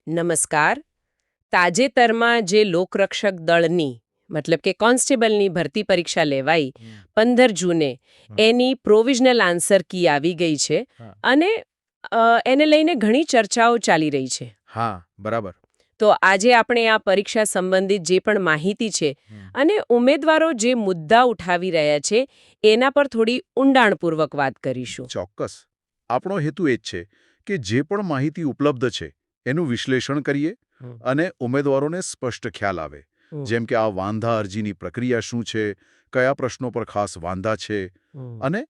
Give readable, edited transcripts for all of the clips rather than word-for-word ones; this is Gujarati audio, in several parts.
નમસ્કાર. તાજેતરમાં જે લોકરક્ષક દળની મતલબ કે કોન્સ્ટેબલની ભરતી પરીક્ષા લેવાઈ 15 જૂને એની પ્રોવિઝનલ આન્સર કી આવી ગઈ છે અને એને લઈને ઘણી ચર્ચાઓ ચાલી રહી છે. હા, બરાબર. તો આજે આપણે આ પરીક્ષા સંબંધિત જે પણ માહિતી છે અને ઉમેદવારો જે મુદ્દા ઉઠાવી રહ્યા છે એના પર થોડી ઊંડાણપૂર્વક વાત કરીશું. ચોક્કસ. આપણો હેતુ એ જ છે કે જે પણ માહિતી ઉપલબ્ધ છે એનું વિશ્લેષણ કરીએ અને ઉમેદવારોને સ્પષ્ટ ખ્યાલ આવે. જેમ કે આ વાંધા અરજીની પ્રક્રિયા શું છે, કયા પ્રશ્નો પર ખાસ વાંધા છે અને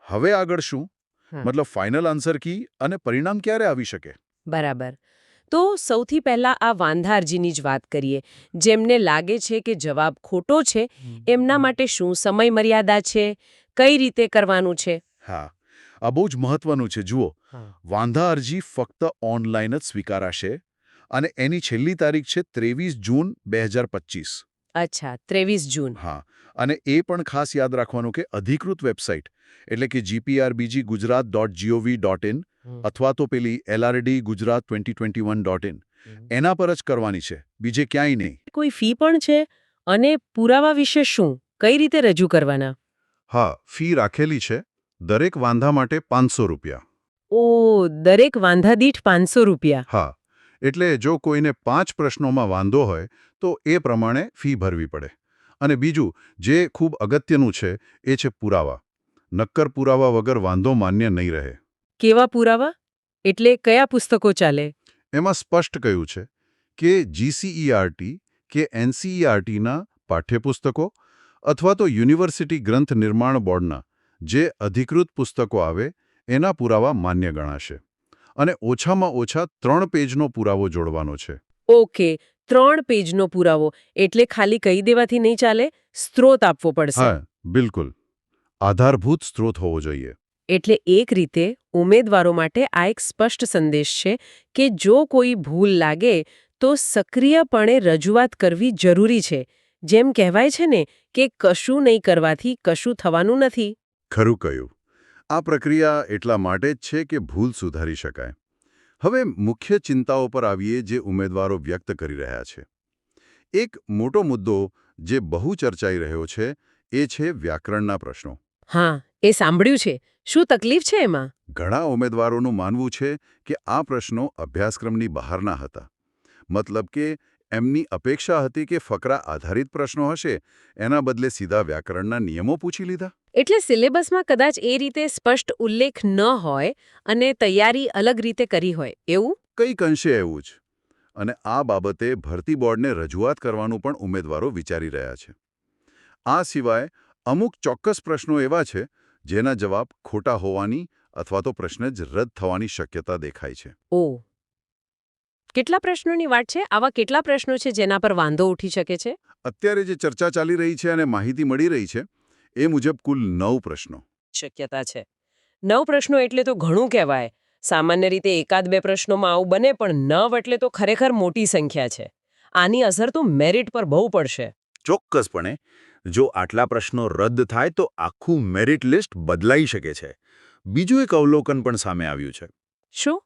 હવે આગળ શું, મતલબ ફાઇનલ આન્સર કી અને પરિણામ ક્યારે આવી શકે. બરાબર. તો સૌથી પહેલા આ વાંધા અરજીની જ વાત કરીએ. જેમને લાગે છે કે જવાબ ખોટો છે એમના માટે શું સમય મર્યાદા છે, કઈ રીતે કરવાનું છે? હા, આ બહુ જ મહત્વનું છે. જુઓ, વાંધા અરજી ફક્ત ઓનલાઈન જ સ્વીકારાશે અને એની છેલ્લી તારીખ છે 23 જૂન 2025. અચ્છા, 23 જૂન. હા, અને એ પણ ખાસ યાદ રાખવાનું કે અધિકૃત વેબસાઇટ એટલે કે gprbggujarat.gov.in અથવા તો પેલી LRDgujarat2021.in એના પર જ કરવાની છે, બીજે ક્યાંય નહીં. કોઈ ફી પણ છે અને પુરાવા વિશે શું, કઈ રીતે રજૂ કરવાના? હા, ફી રાખેલી છે. દરેક વાંધા માટે 500 રૂપિયા. ઓ, દરેક વાંધા દીઠ 500 રૂપિયા. હા, એટલે જો કોઈને 5 પ્રશ્નોમાં વાંધો હોય તો એ પ્રમાણે ફી ભરવી પડે. અને બીજું જે ખૂબ અગત્યનું છે એ છે પુરાવા. નક્કર પુરાવા વગર વાંધો માન્ય નહીં રહે. કેવા પુરાવા? એટલે કયા પુસ્તકો ચાલે? એમાં સ્પષ્ટ કહ્યું છે કે GCERT કે NCERTના પાઠ્યપુસ્તકો અથવા તો યુનિવર્સિટી ગ્રંથ નિર્માણ બોર્ડના જે અધિકૃત પુસ્તકો આવે એના પુરાવા માન્ય ગણાશે. અને ઓછામાં ઓછા 3 પેજનો પુરાવો જોડવાનો છે. ઓકે, 3 પેજનો પુરાવો એટલે ખાલી કહી દેવાથી નહીં ચાલે, સ્ત્રોત આપવો પડશે. હા, બિલકુલ. આધારભૂત સ્ત્રોત હોવો જોઈએ. એટલે એક રીતે ઉમેદવારો માટે આ એક સ્પષ્ટ સંદેશ છે કે જો કોઈ ભૂલ લાગે તો સક્રિયપણે રજૂઆત કરવી જરૂરી છે. જેમ કહેવાય છે ને કે કશું નહીં કરવાથી કશું થવાનું નથી. ખરું કહ્યું. આ પ્રક્રિયા એટલા માટે જ છે કે ભૂલ સુધારી શકાય. હવે મુખ્ય ચિંતાઓ પર આવીએ જે ઉમેદવારો વ્યક્ત કરી રહ્યા છે. એક મોટો મુદ્દો જે બહુ ચર્ચાઈ રહ્યો છે એ છે વ્યાકરણના પ્રશ્નો. હા, એ સાંભળ્યું છે. શું તકલીફ છે એમાં? ઘણા ઉમેદવારોનું માનવું છે કે આ પ્રશ્નો અભ્યાસક્રમની બહારના હતા. મતલબ કે એમની અપેક્ષા હતી કે ફકરા આધારિત પ્રશ્નો હશે, એના બદલે સીધા વ્યાકરણના નિયમો પૂછી લીધા. એટલે સિલેબસમાં કદાચ એ રીતે સ્પષ્ટ ઉલ્લેખ ન હોય અને તૈયારી અલગ રીતે કરી હોય એવું? કંઈક અંશે એવું જ. અને આ બાબતે ભરતી બોર્ડને રજૂઆત કરવાનું પણ ઉમેદવારો વિચારી રહ્યા છે. આ સિવાય અમુક ચોક્કસ પ્રશ્નો એવા છે જેના જવાબ ખોટા હોવાની અથવા તો પ્રશ્ન જ રદ થવાની શક્યતા દેખાય છે. ઓ, કેટલા પ્રશ્નોની વાત છે? આવા કેટલા પ્રશ્નો છે જેના પર વાંધો ઉઠી શકે છે? અત્યારે જે ચર્ચા ચાલી રહી છે અને માહિતી મળી રહી છે એ મુજબ કુલ 9 પ્રશ્નો. શક્યતા છે. 9 પ્રશ્નો એટલે તો ઘણું કહેવાય. સામાન્ય રીતે 1-2 પ્રશ્નોમાં આવું બને, પણ 9 એટલે તો ખરેખર મોટી સંખ્યા છે. આની અસર તો મેરિટ પર બહુ પડશે. ચોક્કસપણે. જો આટલા પ્રશ્નો રદ થાય તો આખું મેરિટ લિસ્ટ બદલાઈ શકે છે. બીજું એક અવલોકન પણ સામે આવ્યું છે. શું?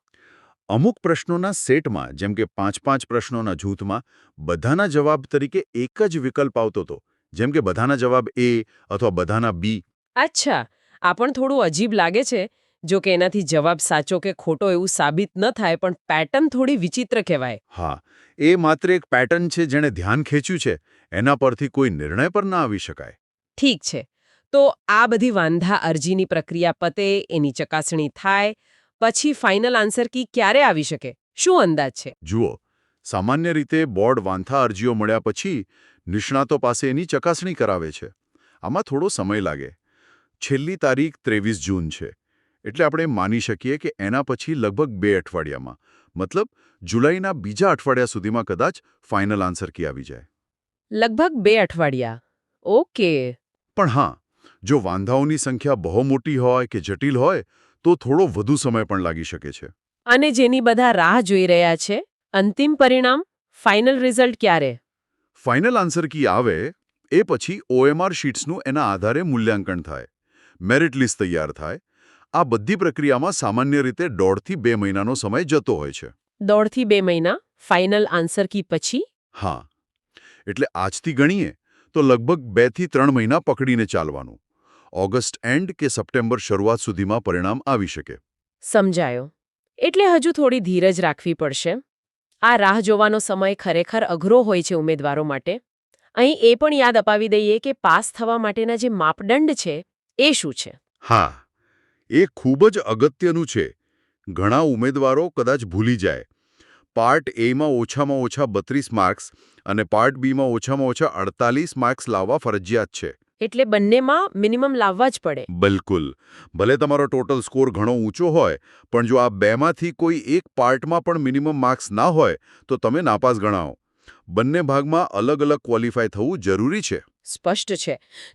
અમુક પ્રશ્નોના સેટમાં, જેમ કે 5-5 પ્રશ્નોના જૂથમાં, બધાના જવાબ તરીકે એક જ વિકલ્પ આવતો હતો. જેમ કે બધાના જવાબ A અથવા બધાના B. અચ્છા, આ પણ થોડું અજીબ લાગે છે. જો કે એનાથી જવાબ સાચો કે ખોટો એવું સાબિત ન થાય, પણ પેટર્ન થોડી વિચિત્ર કહેવાય. હા, એ માત્ર એક પેટર્ન છે જેણે ધ્યાન ખેંચ્યું છે. એના પરથી કોઈ નિર્ણય પર ના આવી શકાય. ઠીક છે. તો આ બધી વાંધા અરજીની પ્રક્રિયા પતે, એની ચકાસણી થાય, પછી ફાઇનલ આન્સર કી ક્યારે આવી શકે? શું અંદાજ છે? જુઓ, સામાન્ય રીતે બોર્ડ વાંધા અરજીઓ મળ્યા પછી નિષ્ણાતો પાસે એની ચકાસણી કરાવે છે. આમાં થોડો સમય લાગે. છેલ્લી તારીખ 23 જૂન છે. એટલે આપણે માની શકીએ કે એના પછી લગભગ 2 અઠવાડિયામાં, મતલબ જુલાઈના બીજા અઠવાડિયા સુધીમાં કદાચ ફાઇનલ આન્સર કી આવી જાય. લગભગ 2 અઠવાડિયા. ઓકે. પણ હા, જો વાંધાઓની સંખ્યા બહુ મોટી હોય કે જટિલ હોય તો થોડો વધુ સમય પણ લાગી શકે છે. અને જેની બધા રાહ જોઈ રહ્યા છે, અંતિમ પરિણામ, ફાઇનલ રિઝલ્ટ ક્યારે? ફાઇનલ આન્સર કી આવે એ પછી OMR શીટ્સનું એના આધારે મૂલ્યાંકન થાય. મેરિટ લિસ્ટ તૈયાર થાય. આ બધી પ્રક્રિયામાં સામાન્ય રીતે 1.5 થી 2 મહિનાનો સમય જતો હોય છે. 1.5 થી 2 મહિના ફાઇનલ આન્સર કી પછી? હા, એટલે આજથી ગણીએ તો લગભગ 2 થી 3 મહિના પકડીને ચાલવાનું. ઓગસ્ટ એન્ડ કે સપ્ટેમ્બર શરૂઆત સુધીમાં પરિણામ આવી શકે. સમજાયો. એટલે હજુ થોડી ધીરજ રાખવી પડશે. આ રાહ જોવાનો સમય ખરેખર અઘરો હોય છે ઉમેદવારો માટે. અહીં એ પણ યાદ અપાવી દઈએ કે પાસ થવા માટેના જે માપદંડ છે એ શું છે? હા, એ ખૂબ જ અગત્યનું છે. ઘણા ઉમેદવારો કદાચ ભૂલી જાય. પાર્ટ એમાં ઓછામાં ઓછા 32 માર્ક્સ અને પાર્ટ બીમાં ઓછામાં ઓછા 48 માર્ક્સ લાવવા ફરજિયાત છે. એટલે બંનેમાં મિનિમમ લાવવા જ પડે. બિલકુલ. ભલે તમારો ટોટલ સ્કોર ઘણો ઊંચો હોય, પણ જો આ બેમાંથી કોઈ એક પાર્ટમાં પણ મિનિમમ માર્ક્સ ના હોય તો તમે નાપાસ ગણાઓ. બંને ભાગમાં અલગ અલગ ક્વોલિફાય થવું જરૂરી છે. સ્પષ્ટ છે.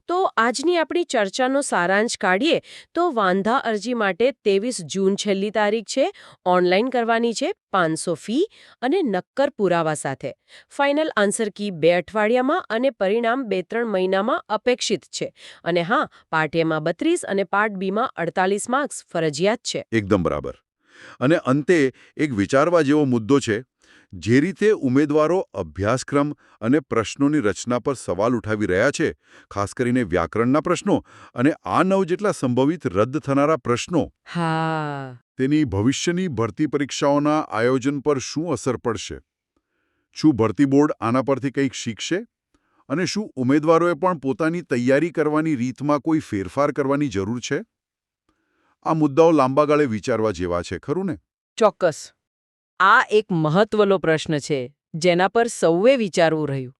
તો આજની આપણી ચર્ચાનો સારાંશ કાઢીએ તો વાંધા અરજી માટે 23 જૂન છેલ્લી તારીખ છે. ઓનલાઈન કરવાની છે, 500 ફી અને નક્કર પુરાવા સાથે. ફાઇનલ આન્સર કી 2 અઠવાડિયામાં અને પરિણામ 2-3 મહિનામાં અપેક્ષિત છે. અને હા, પાર્ટ એમાં 32 અને પાર્ટ બીમાં 48 માર્ક્સ ફરજિયાત છે. એકદમ બરાબર. અને અંતે એક વિચારવા જેવો મુદ્દો છે. જે રીતે ઉમેદવારો અભ્યાસક્રમ અને પ્રશ્નોની રચના પર સવાલ ઉઠાવી રહ્યા છે, ખાસ કરીને વ્યાકરણના પ્રશ્નો અને આ 9 જેટલા સંભવિત રદ થનારા પ્રશ્નો, હા. તેની ભવિષ્યની ભરતી પરીક્ષાઓના આયોજન પર શું અસર પડશે? શું ભરતી બોર્ડ આના પરથી કંઈક શીખશે? અને શું ઉમેદવારોએ પણ પોતાની તૈયારી કરવાની રીતમાં કોઈ ફેરફાર કરવાની જરૂર છે? આ મુદ્દાઓ લાંબા ગાળે વિચારવા જેવા છે, ખરું ને? ચોક્કસ. આ એક મહત્વનો પ્રશ્ન છે જેના પર સૌએ વિચારવું રહ્યું.